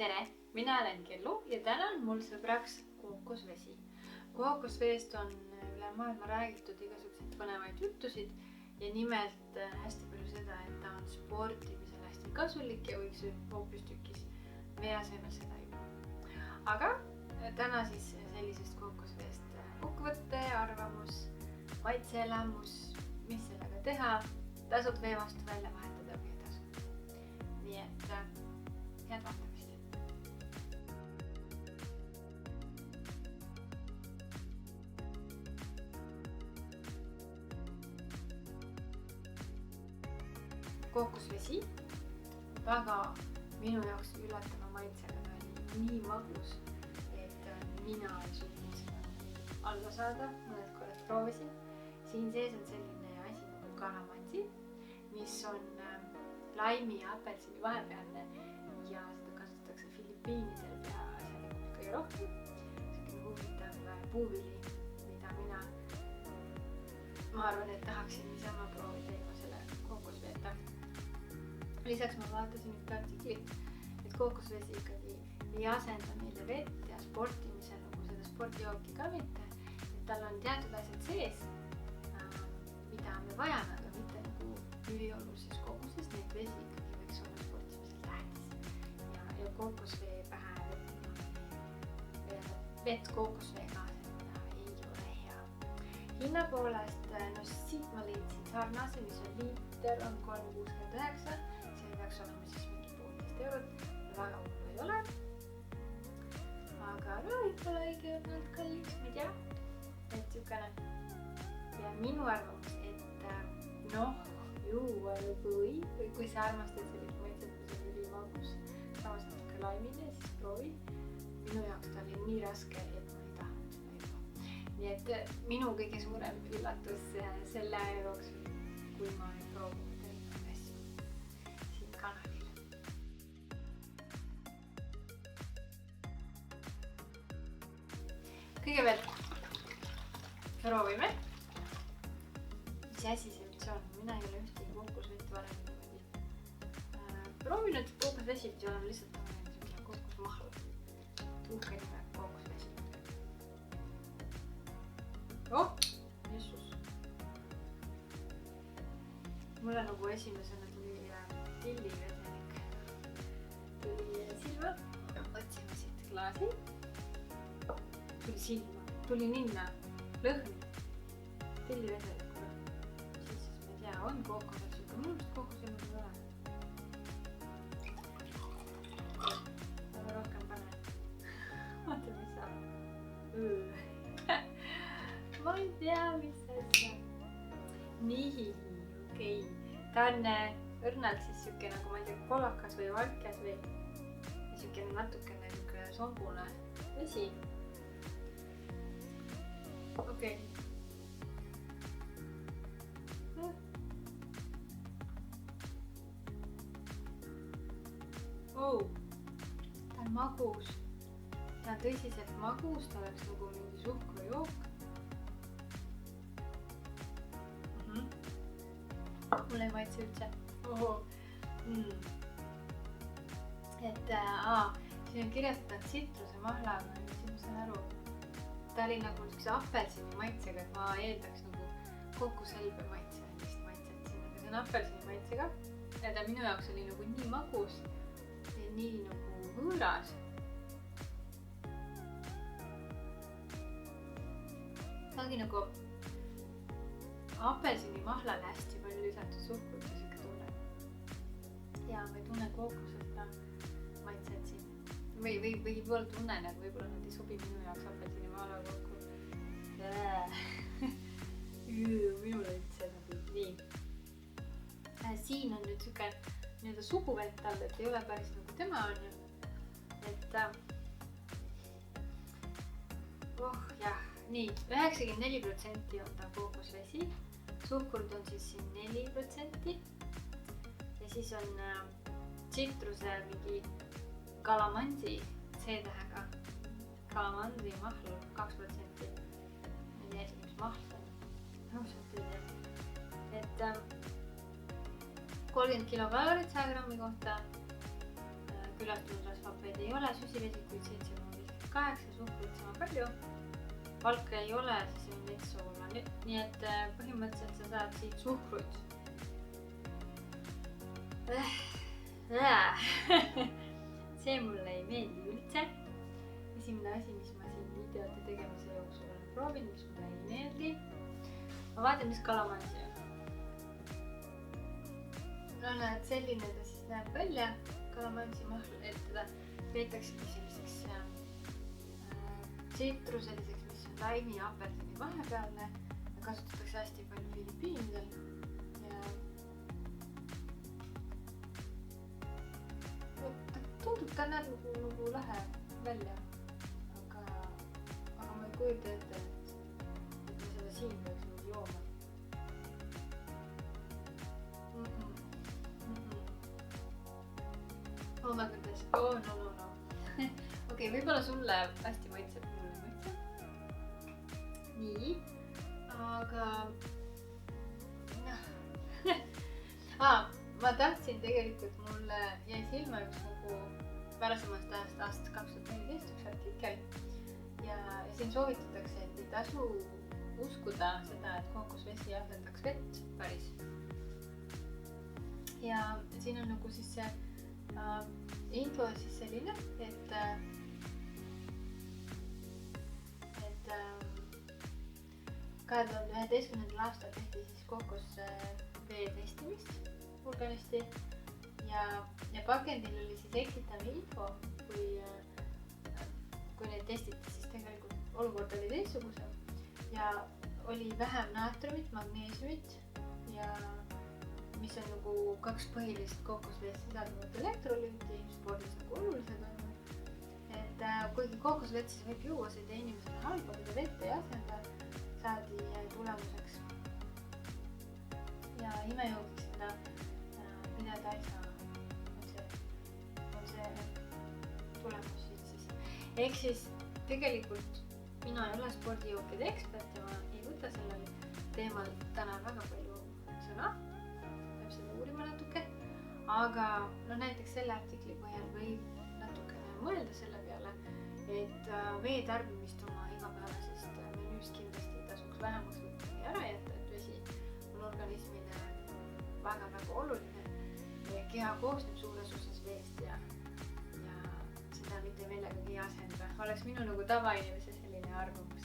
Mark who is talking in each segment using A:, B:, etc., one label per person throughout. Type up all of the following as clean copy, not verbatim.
A: tere, mina olen Kellu ja täna on mul sõbraks kookosvesi. Kookosveest on üle maailma räägitud igasuguseid põnevaid juttusid ja nimelt hästi palju seda, et ta on sportimisel hästi kasulik ja võiks hoopistükkis vee asemel seda juua. Aga täna siis sellisest kookosveest kokkuvõtte, arvamus, maitseelamus, mis sellega teha, tasub vee vastu välja vahetada või ei tasu. Nii et head vaatamist. Kookosvesi, väga minu jaoks üllatava maitsega, ta oli nii magus, et mina ei suutnud seda alla saada, mõned korrad proovisin. Siin sees on selline asi nagu kalamansi, mis on laimi ja apelsini vahepealne ja seda kasutatakse Filipiinidel ja asjalikult kõige rohkem. Selline huvitav puuvili, mida ma arvan, et tahaksin niisama proovida ilma selle kookosveeta. Lisaks ma vaatasin ühte artiklit, et kookosvesi ikkagi ei asenda meile vett ja sportimisel nagu seda spordijooki ka mitte. Et tal on teatud asjad sees, mida me vajame, aga mitte nagu üliolulises koguses. Neid vesi ikkagi võiks olla sportimisel tähtis. Ja kookosvee pähe vett kookosveega asendada ei ole hea. Hinna poolest, siit ma leidsin sarnase, mis on liiter, on 3,69. See peaks olema siis mingi 1,5 eurot. Väga hullu ei ole. Aga võib-olla õige olnud kalliks, ma ei tea. Et sükene. Ja minu arvamus, et juua või kui sa armastad sellist maitset, mis on ülimagus, samas natuke laimine, siis proovi. Minu jaoks ta oli nii raske, et ma ei tahtnud seda juua. Nii et minu kõige suurem üllatus selle aja jooksul, kui ma ei proovinud erinevaid asju siin kanalil. Kõigepealt proovime. Mis asi see üldse on? Mina ei ole ühtegi kookosvett varem niimoodi proovinud. Kookosvesi pidi olema lihtsalt kookosmahl. Tuhke nime kookosvesi. Jessus. Mulle nagu esimesena tuli tillivedelik. Tuli silma. Otsime siit klaasi. Tuli silma. Tuli ninna. Lõhn. Tillivedelikule. Siis ma ei tea, on kookosvesi. Aga minu arust kookosvesi ei ole. Aga rohkem pane. Vaata, mis saab. Ma ei tea, mis asja. Nii, okei. Ta on õrnalt siis süke nagu, ma ei tea, kolakas või valkes või süke natukene sombune vesi. Okei. Ta on magus. Ta on tõsiselt magus, ta oleks nagu mingi suhkrujook. Mulle ei maitse üldse. Et siin on kirjutatud tsitruse mahlaga, mis ma saan aru. Ta oli nagu niisuguse apelsini maitsega, et ma eeldaks nagu kookoshelbe maitset siin, aga see on apelsini maitsega. Ja ta minu jaoks oli nagu nii magus ja nii nagu võõras. Ta ongi nagu apelsini mahlale hästi palju lisatud suhkrut ja siuke tunne. Ja ma ei tunne kookoseta maitset siin. Või võib-olla tunnen, et võib-olla nad ei sobi minu jaoks apelsini mahla kokku. Minule üldse nagu nii. Siin on nüüd siuke nii-öelda suguvett all, et ei ole päris nagu tema on ju. Et jah, nii 94% on ta kookosvesi. Suhkurd on siis siin 4% ja siis on tsitruse mingi kalamansi C-tähega. Kalamansi mahl 2%. Ma ei tea, mis mahl see on. Ausalt ei tea. Et 30 kilokalorit 100 grammi kohta. külastusrasvhappeid ei ole, süsivesikuid 7,58, suhkrut sama palju, valke ei ole, siis on metssoola, nii et põhimõtteliselt sa saad siit suhkrut. See mulle ei meeldi üldse. Esimene asi, mis ma siin videote tegemise jooksul olen proovinud, mis mulle ei meeldi. Ma vaatan, mis kalamansi on. No näed, selline ta siis näeb välja, kalamansi mahlu, et teda peetaksegi selliseks tsitruseliseks, mis on laimi ja apelsini vahepealne. Kasutatakse hästi palju Filipiinidel ja tundub, ta näeb nagu lahe välja, aga ma ei kujuta ette, et me seda siin peaks nüüd jooma. Oh my goodness, oh no. Okei, võib-olla sulle hästi maitseb, mulle maitseb. Nii, aga ma tahtsin tegelikult, mulle jäi silma üks nagu varasemast aastast 2014 üks artikkel ja siin soovitatakse, et ei tasu uskuda seda, et kookosvesi asendaks vett päris. Ja siin on nagu siis see info siis selline, et 2011. aastal tehti siis kookosvee testimist hulganisti ja pakendil oli siis eksitav info, kui neid testiti, siis tegelikult olukord oli teistsugusem ja oli vähem naatriumit, magneesiumit ja mis on nagu kaks põhilist kookosvees sisalduvat elektrolüüti, spordis nagu olulised on. Et kuigi kookosvett siis võib juua, see ei tee inimesele halba, mida vett ei asenda, saadi tulemuseks. Ja imejoogiks seda pidada ei saa, on see tulemus siis. Ehk siis tegelikult mina ei ole spordijookide ekspert ja ma ei võta sellel teemal täna väga palju sõna. Seda uurima natuke, aga no näiteks selle artikli põhjal võib natukene mõelda selle peale, et vee tarbimist oma igapäevasest menüüst kindlasti tasuks vähemaks võtta või ära jätta, et vesi on organismile väga oluline. Keha koosneb suures osas veest ja seda mitte millegagi ei asenda. Oleks minu nagu tavainimese selline arvamus,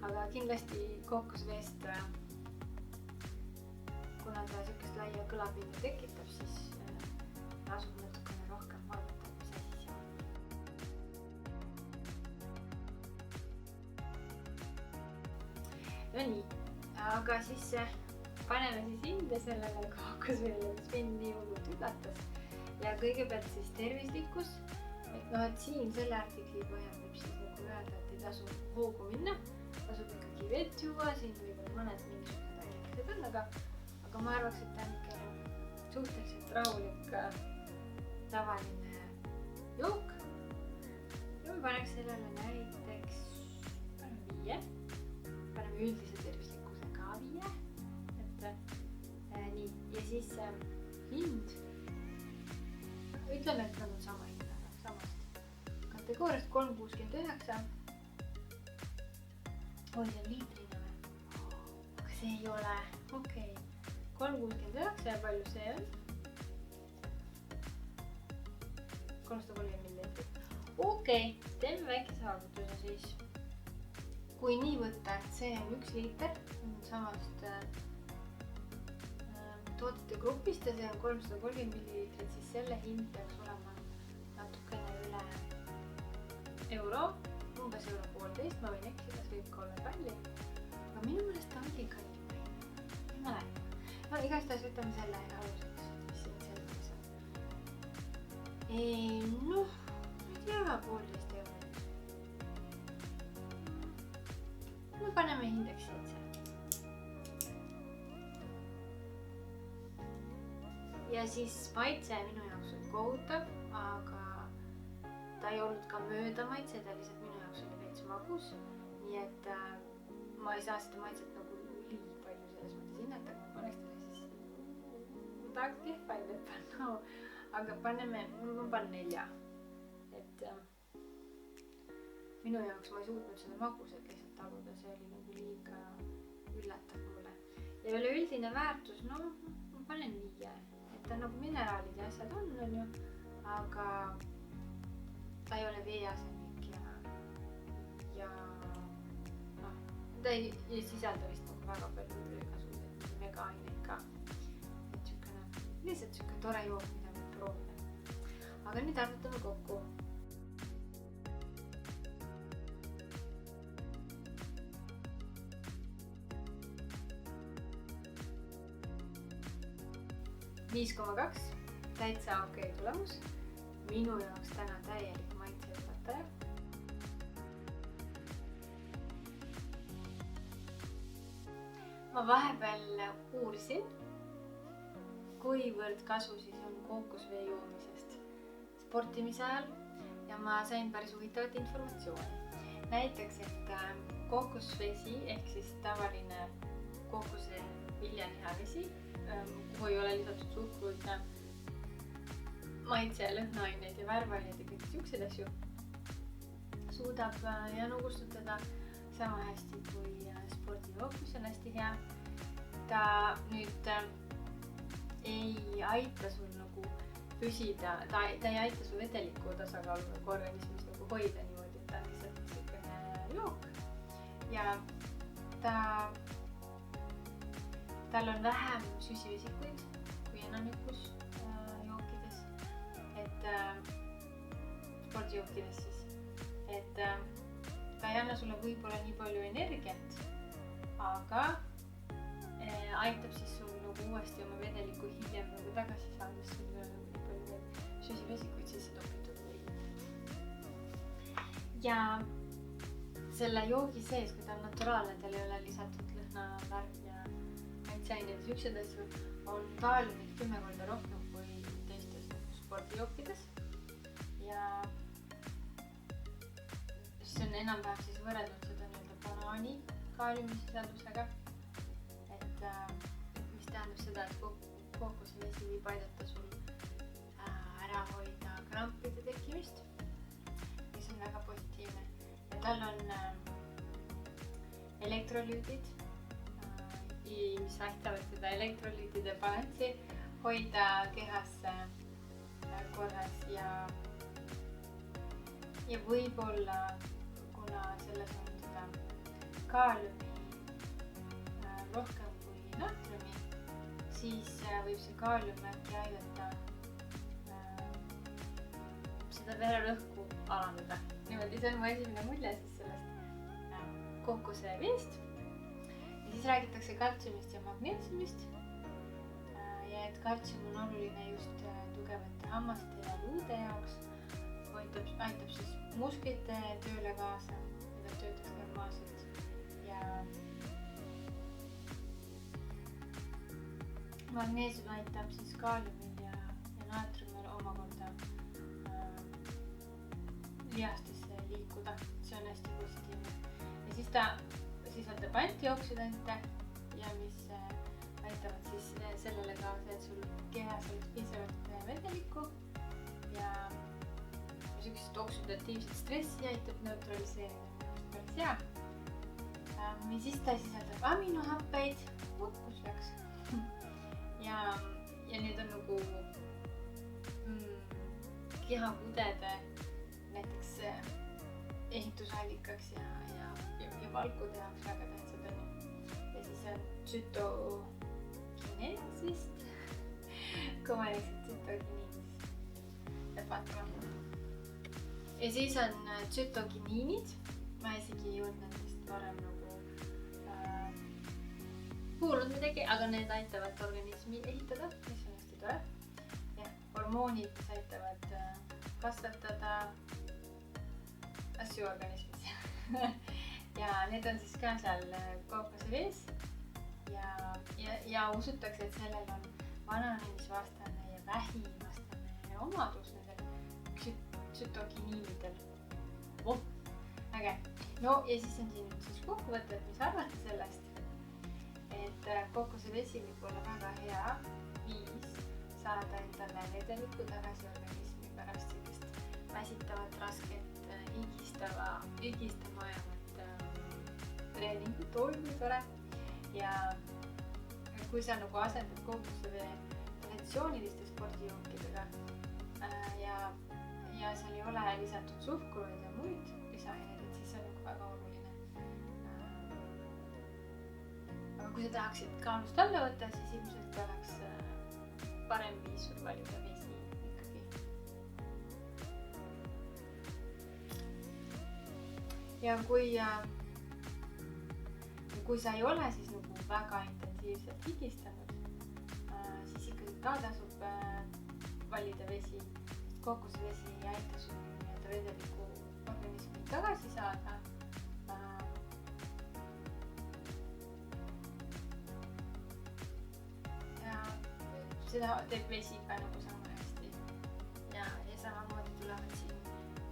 A: aga kindlasti kookosveest kuna ta sükest laia kõlapinda tekitab, siis asub natukene rohkem vaadata, mis asi see on. No nii, aga siis paneme siis hinde sellele kookosveele, mis mind nii hullult üllatas. Ja kõigepealt siis tervislikkus. Et siin selle artikli põhjal võib siis nagu öelda, et ei tasu hoogu minna. Tasub ikkagi vett juua, siin võib-olla mõned mingisugused ainelised on, aga ma arvaks, et ta on ikka suhteliselt rahulik tavaline jook. Ja me paneks sellele näiteks 5. Paneme üldise tervislikkuse ka 5. Nii, ja siis hind. Ütleme, et nad on sama hinnaga, samast kategooriast 3,69. Oi, see on liitrina või? Aga see ei ole, okei. 3,69 ja palju see on? 330 milliliitrit. Okei, teeme väikese arvutuse siis. Kui nii võtta, et see on 1 liiter samast toodete grupist ja see on 330 milliliitrit, siis selle hind peaks olema natukene üle euro, umbes €1,5, ma võin eksida, see võib ka olla kallim. Aga minu meelest ta oli kallim. Ei mäleta. No igastahes võtame selle aluseks, mis siin selgeks on. Noh, ma ei tea, €1,5. No paneme hindeks 7. Ja siis maitse minu jaoks oli kohutav, aga ta ei olnud ka mööda maitse, ta lihtsalt minu jaoks oli veits magus. Nii et ma ei saa seda maitset nagu liiga palju selles mõttes hinnata, kui ma paneks talle siis tahaks kehva ei panna, aga paneme, ma panen 4. minu jaoks ma ei suutnud seda magusat lihtsalt taluda, see oli nagu liiga üllatav mulle. Ja üleüldine väärtus, no ma panen 5, et ta nagu mineraalid ja asjad on ju, aga ta ei ole veeasemik ja noh, ta ei sisalda vist nagu väga palju igasuguseid vegaaineid ka. Et siukene, lihtsalt siuke tore jook, mida võib proovida. Aga nüüd arvutame kokku. $5,2, täitsa okei tulemus. Minu jaoks täna täielik maitseõpetaja. Ma vahepeal uurisin, kuivõrd kasu siis on kookosvee joomisest sportimise ajal ja ma sain päris huvitavat informatsiooni. Näiteks, et kookosvesi ehk siis tavaline kookose viljanihavesi, kuhu ei ole lisatud suhkruid, maitse- ja lõhnaaineid ja värvaineid ja kõik siukseid asju, suudab janugustutada sama hästi kui spordijook, mis on hästi hea. Ta nüüd ei aita sul nagu püsida, ta ei aita sul vedeliku tasakaalu nagu organismis nagu hoida niimoodi, et ta on lihtsalt niisugune jook ja tal on vähem süsivesikuid kui enamikus jookides, et spordijookides siis, et ta ei anna sulle võib-olla nii palju energiat, aga aitab siis sul nagu uuesti oma vedelikku hiljem nagu tagasi saada, sul ei ole nii palju veel süsivesikuid sisse topitud või. Ja selle joogi sees, kui ta on naturaalne, tal ei ole lisatud lõhna, värv ja maitseaineid ja siuksed asju, on kaaliumit 10 korda rohkem kui teistes spordijookides ja see on enam-vähem siis võrreldud seda nii-öelda banaani kaaliumisisaldusega, et mis tähendab seda, et kookosvesi võib aidata sul ära hoida krampide tekkimist, mis on väga positiivne. Ja tal on elektrolüüdid, mis aitavad seda elektrolüütide balanssi hoida kehas korras ja võib-olla, kuna selles on seda kaaliumi rohkem kui natriumi, siis võib see kaalium äkki aidata seda vererõhku alandada. Niimoodi, see on mu esimene mulje siis sellest kookoseveest. Ja siis räägitakse kaltsiumist ja magneesiumist. Ja et kaltsium on oluline just tugevate hammaste ja luude jaoks. Aitab siis musklite tööle kaasa, mida töötaks normaalselt ja magneesium aitab siis kaaliumil ja naatriumil omakorda lihastesse liikuda, see on hästi positiivne. Ja siis ta sisaldab antioksidante ja mis aitavad siis sellele kaasa, et sul kehas oleks piisavalt vedelikku ja siuksest oksidatiivset stressi aitab neutraliseerida, päris hea. Ja siis ta sisaldab aminohappeid, kus läks. ja need on nagu kehakudede näiteks ehitusallikaks ja valkude jaoks väga tähtsad on. Ja siis on tsütokineesist, kui ma lihtsalt tsütokiniinist lõpatama. Ja siis on tsütokiniinid, ma isegi ei jõudnud nendest varem nagu kuulnud midagi, aga need aitavad organismi ehitada, mis on hästi tore. Ja hormoonid, mis aitavad kasvatada asju organismis. Ja need on siis ka seal kookosevees ja usutakse, et sellel on vananemisvastane ja vähivastane omadus nendel tsütokiniinidel. Äge. No ja siis on siin siis kokkuvõte, et mis arvata sellest, et kookosevesi võib olla väga hea viis saada endale vedelikku tagasi organismi pärast sellist väsitavat rasket higist higistama ajavat treeningut, oi kui tore. Ja kui sa nagu asendad kookosevee traditsiooniliste spordijookidega ja seal ei ole lisatud suhkruid ja muid lisaaineid, et siis see on nagu väga oluline. Aga kui sa tahaksid kaalust alla võtta, siis ilmselt oleks parem viis sul valida vesi ikkagi. Ja kui sa ei ole siis nagu väga intensiivselt higistanud, siis ikkagi ka tasub valida vesi. Kookosvesi ei aita sul vedeliku organismi tagasi saada. Ja seda teeb vesi ka nagu sama hästi. Ja samamoodi tulevad siin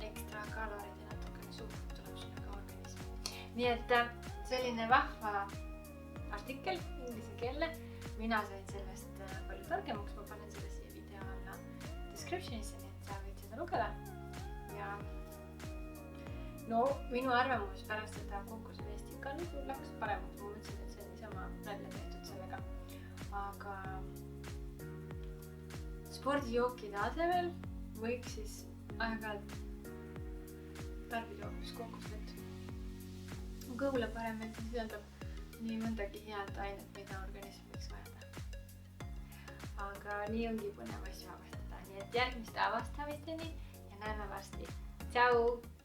A: ekstra kalorid ja natukene suhkrut tuleb sinna ka organismi. Nii et selline vahva artikkel inglise keelde. Mina sain sellest palju targemaks, ma panen selle siia video alla descriptionisse, nii et sa võid seda lugeda. Ja no minu arvamus pärast seda kookosveest ikka nagu läks paremaks, ma mõtlesin, et see on niisama välja tehtud sellega. Aga spordijookide asemel võiks siis aeg-ajalt tarbida hoopis kookosvett. Kõhule parem, et sisaldab nii mõndagi head ainet, mida organism võiks vajada. Aga nii ongi põnev asju avastada, nii et järgmiste avastamisteni ja näeme varsti. Tšau!